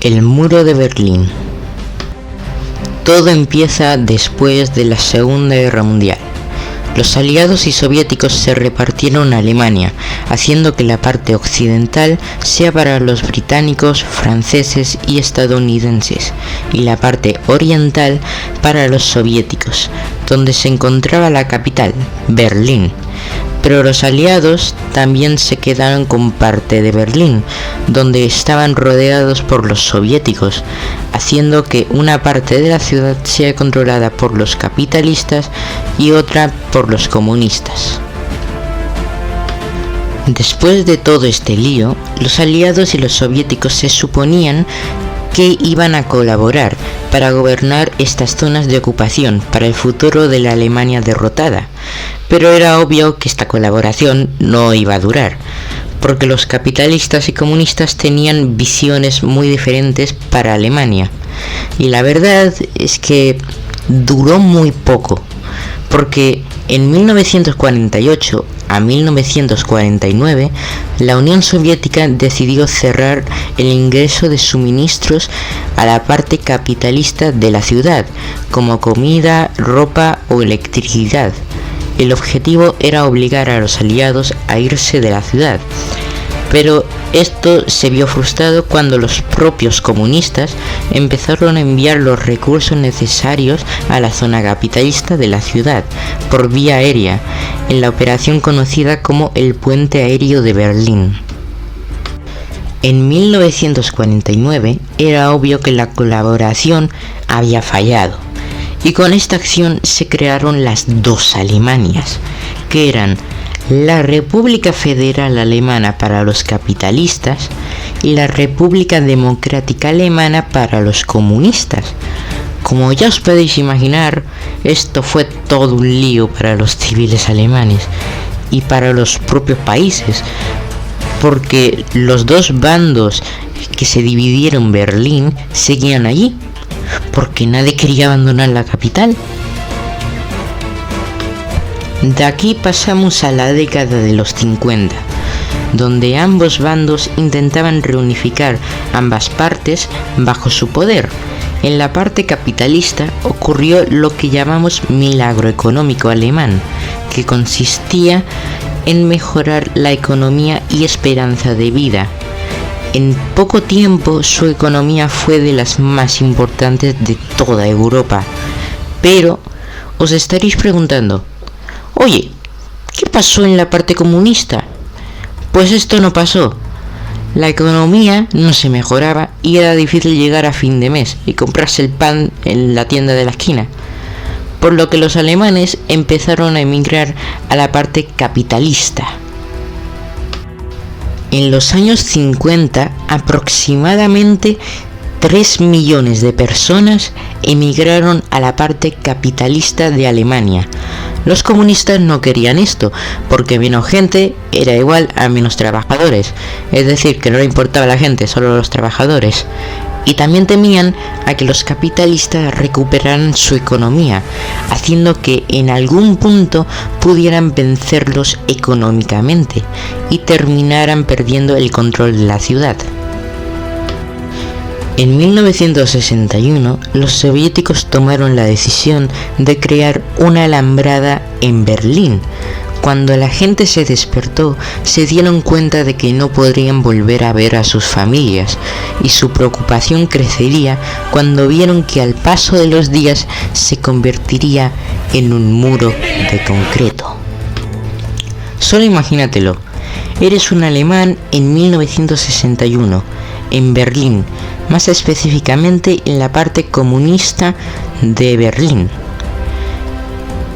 El muro de Berlín. Todo empieza después de la Segunda Guerra Mundial. Los aliados y soviéticos se repartieron Alemania, haciendo que la parte occidental sea para los británicos, franceses y estadounidenses, y la parte oriental para los soviéticos, donde se encontraba la capital, Berlín. Pero los aliados también se quedaron con parte de Berlín, donde estaban rodeados por los soviéticos, haciendo que una parte de la ciudad sea controlada por los capitalistas y otra por los comunistas. Después de todo este lío, los aliados y los soviéticos se suponían que iban a colaborar para gobernar estas zonas de ocupación para el futuro de la Alemania derrotada, pero era obvio que esta colaboración no iba a durar, porque los capitalistas y comunistas tenían visiones muy diferentes para Alemania, y la verdad es que duró muy poco, porque en 1948 a 1949, la Unión Soviética decidió cerrar el ingreso de suministros a la parte capitalista de la ciudad, como comida, ropa o electricidad. El objetivo era obligar a los aliados a irse de la ciudad, pero esto se vio frustrado cuando los propios comunistas empezaron a enviar los recursos necesarios a la zona capitalista de la ciudad por vía aérea, en la operación conocida como el Puente Aéreo de Berlín. En 1949 era obvio que la colaboración había fallado, y con esta acción se crearon las dos Alemanias, que eran la República Federal Alemana para los capitalistas y la República Democrática Alemana para los comunistas. Como ya os podéis imaginar, esto fue todo un lío para los civiles alemanes y para los propios países, porque los dos bandos que se dividieron Berlín seguían allí, porque nadie quería abandonar la capital. De aquí pasamos a la década de los 50, donde ambos bandos intentaban reunificar ambas partes bajo su poder. En la parte capitalista ocurrió lo que llamamos milagro económico alemán, que consistía en mejorar la economía y esperanza de vida. En poco tiempo su economía fue de las más importantes de toda Europa. Pero os estaréis preguntando, oye, ¿qué pasó en la parte comunista? Pues esto no pasó. La economía no se mejoraba y era difícil llegar a fin de mes y comprarse el pan en la tienda de la esquina, por lo que los alemanes empezaron a emigrar a la parte capitalista. En los años 50, aproximadamente 3 millones de personas emigraron a la parte capitalista de Alemania. Los comunistas no querían esto, porque menos gente era igual a menos trabajadores, es decir, que no le importaba a la gente, solo los trabajadores. Y también temían a que los capitalistas recuperaran su economía, haciendo que en algún punto pudieran vencerlos económicamente y terminaran perdiendo el control de la ciudad. En 1961, los soviéticos tomaron la decisión de crear una alambrada en Berlín. Cuando la gente se despertó, se dieron cuenta de que no podrían volver a ver a sus familias, y su preocupación crecería cuando vieron que al paso de los días se convertiría en un muro de concreto. Solo imagínatelo, eres un alemán en 1961, en Berlín, más específicamente en la parte comunista de Berlín.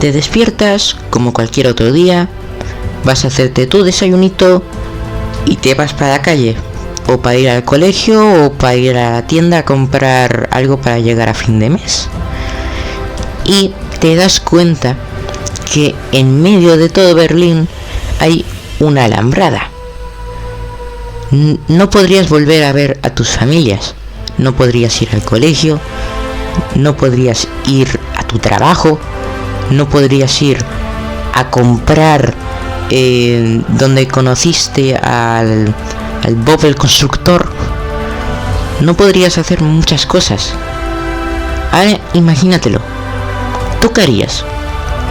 Te despiertas como cualquier otro día, vas a hacerte tu desayunito y te vas para la calle, o para ir al colegio o para ir a la tienda a comprar algo para llegar a fin de mes. Y te das cuenta que en medio de todo Berlín hay una alambrada. No podrías volver a ver a tus familias, no podrías ir al colegio, no podrías ir a tu trabajo, no podrías ir a comprar donde conociste al Bob el constructor, no podrías hacer muchas cosas. Ahora imagínatelo. ¿Tú qué harías?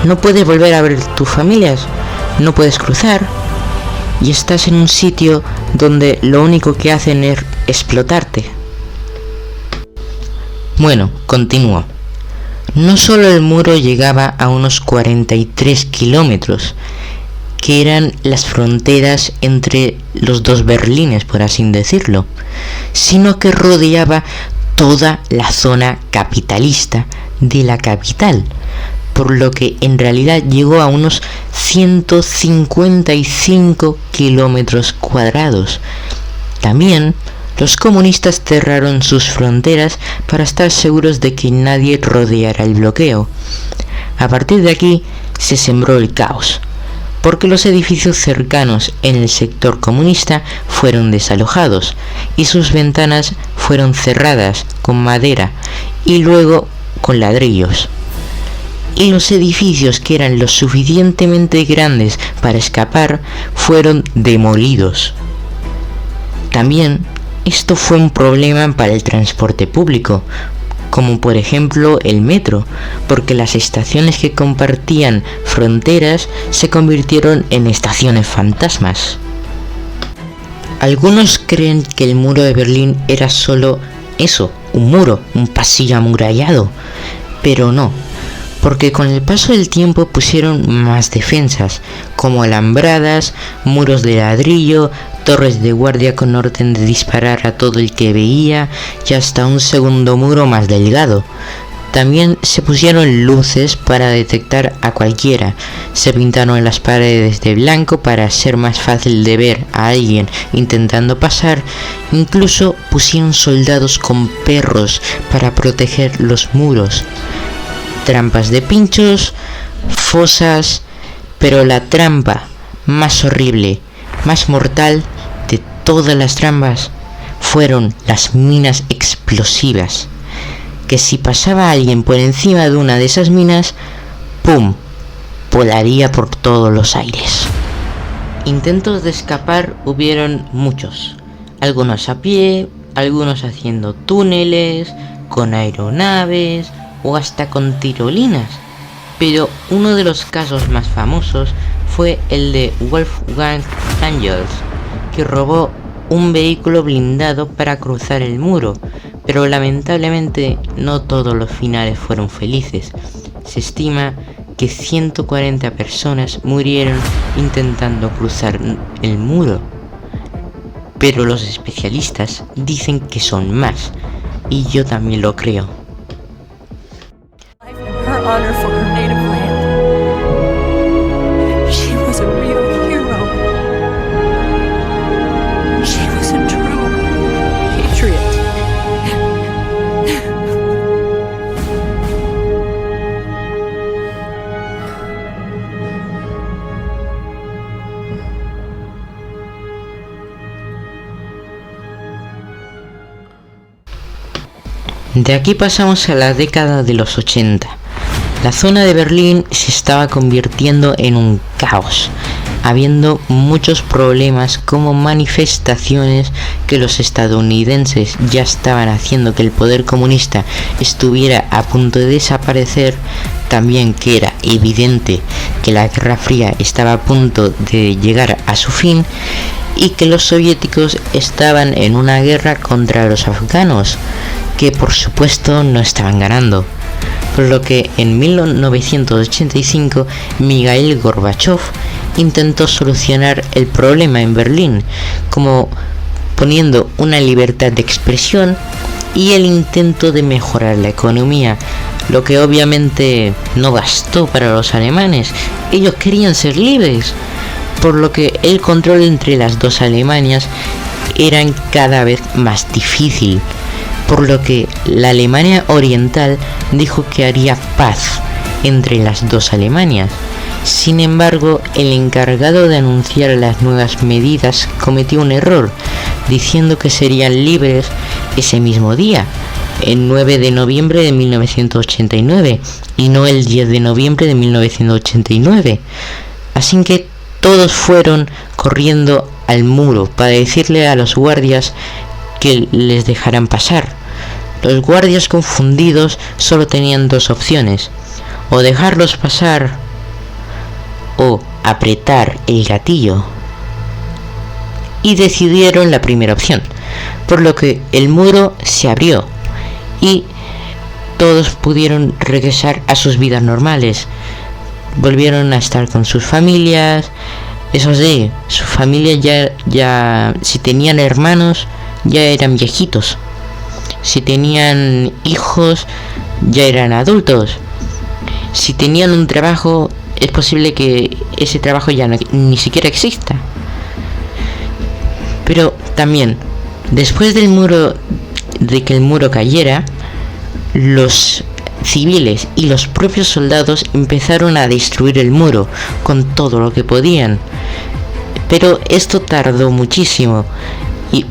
No puedes volver a ver tus familias, no puedes cruzar, y estás en un sitio donde lo único que hacen es explotarte. Bueno, continúo. No solo el muro llegaba a unos 43 kilómetros, que eran las fronteras entre los dos Berlines, por así decirlo, sino que rodeaba toda la zona capitalista de la capital, por lo que en realidad llegó a unos 155 kilómetros cuadrados. También los comunistas cerraron sus fronteras para estar seguros de que nadie rodeara el bloqueo. A partir de aquí se sembró el caos, porque los edificios cercanos en el sector comunista fueron desalojados y sus ventanas fueron cerradas con madera y luego con ladrillos. Y los edificios que eran lo suficientemente grandes para escapar fueron demolidos. También esto fue un problema para el transporte público, como por ejemplo el metro, porque las estaciones que compartían fronteras se convirtieron en estaciones fantasmas. Algunos creen que el muro de Berlín era solo eso, un muro, un pasillo amurallado, pero no, porque con el paso del tiempo pusieron más defensas, como alambradas, muros de ladrillo, torres de guardia con orden de disparar a todo el que veía y hasta un segundo muro más delgado. También se pusieron luces para detectar a cualquiera, se pintaron las paredes de blanco para ser más fácil de ver a alguien intentando pasar, incluso pusieron soldados con perros para proteger los muros, trampas de pinchos, fosas, pero la trampa más horrible, más mortal de todas las trampas fueron las minas explosivas, que si pasaba alguien por encima de una de esas minas, ¡pum!, volaría por todos los aires. Intentos de escapar hubieron muchos, algunos a pie, algunos haciendo túneles, con aeronaves o hasta con tirolinas, pero uno de los casos más famosos fue el de Wolfgang Angels, que robó un vehículo blindado para cruzar el muro, pero lamentablemente no todos los finales fueron felices. Se estima que 140 personas murieron intentando cruzar el muro, pero los especialistas dicen que son más, y yo también lo creo. Honor for her native land. She was a real hero. She was a true patriot. De aquí pasamos a la década de los 80. La zona de Berlín se estaba convirtiendo en un caos, habiendo muchos problemas como manifestaciones que los estadounidenses ya estaban haciendo que el poder comunista estuviera a punto de desaparecer, también que era evidente que la Guerra Fría estaba a punto de llegar a su fin y que los soviéticos estaban en una guerra contra los afganos, que por supuesto no estaban ganando. Por lo que en 1985 Mikhail Gorbachev intentó solucionar el problema en Berlín, como poniendo una libertad de expresión y el intento de mejorar la economía, lo que obviamente no bastó para los alemanes. Ellos querían ser libres, por lo que el control entre las dos Alemanias era cada vez más difícil, por lo que la Alemania Oriental dijo que haría paz entre las dos Alemanias. Sin embargo, el encargado de anunciar las nuevas medidas cometió un error, diciendo que serían libres ese mismo día, el 9 de noviembre de 1989, y no el 10 de noviembre de 1989. Así que todos fueron corriendo al muro para decirle a los guardias que les dejaran pasar. Los guardias confundidos solo tenían dos opciones: o dejarlos pasar o apretar el gatillo. Y decidieron la primera opción, por lo que el muro se abrió y todos pudieron regresar a sus vidas normales. Volvieron a estar con sus familias. Eso sí, su familia ya si tenían hermanos, ya eran viejitos. Si tenían hijos, ya eran adultos. Si tenían un trabajo, es posible que ese trabajo ya ni siquiera exista. Pero también, después de que el muro cayera, los civiles y los propios soldados empezaron a destruir el muro con todo lo que podían. Pero esto tardó muchísimo.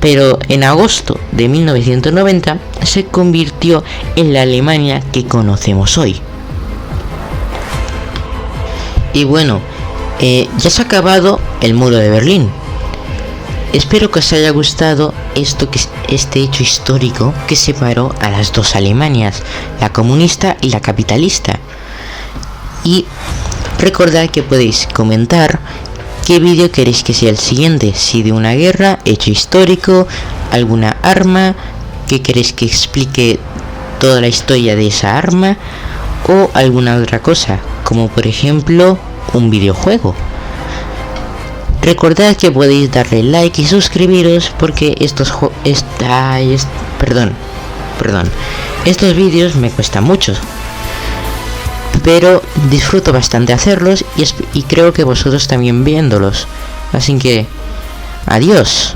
Pero en agosto de 1990 se convirtió en la Alemania que conocemos hoy. Y bueno, ya se ha acabado el muro de Berlín. Espero que os haya gustado este hecho histórico que separó a las dos Alemanias, la comunista y la capitalista. Y recordad que podéis comentar qué vídeo queréis que sea el siguiente, si de una guerra, hecho histórico, alguna arma, que queréis que explique toda la historia de esa arma, o alguna otra cosa, como por ejemplo un videojuego. Recordad que podéis darle like y suscribiros porque estos vídeos me cuestan mucho, pero disfruto bastante hacerlos y creo que vosotros también viéndolos. Así que adiós.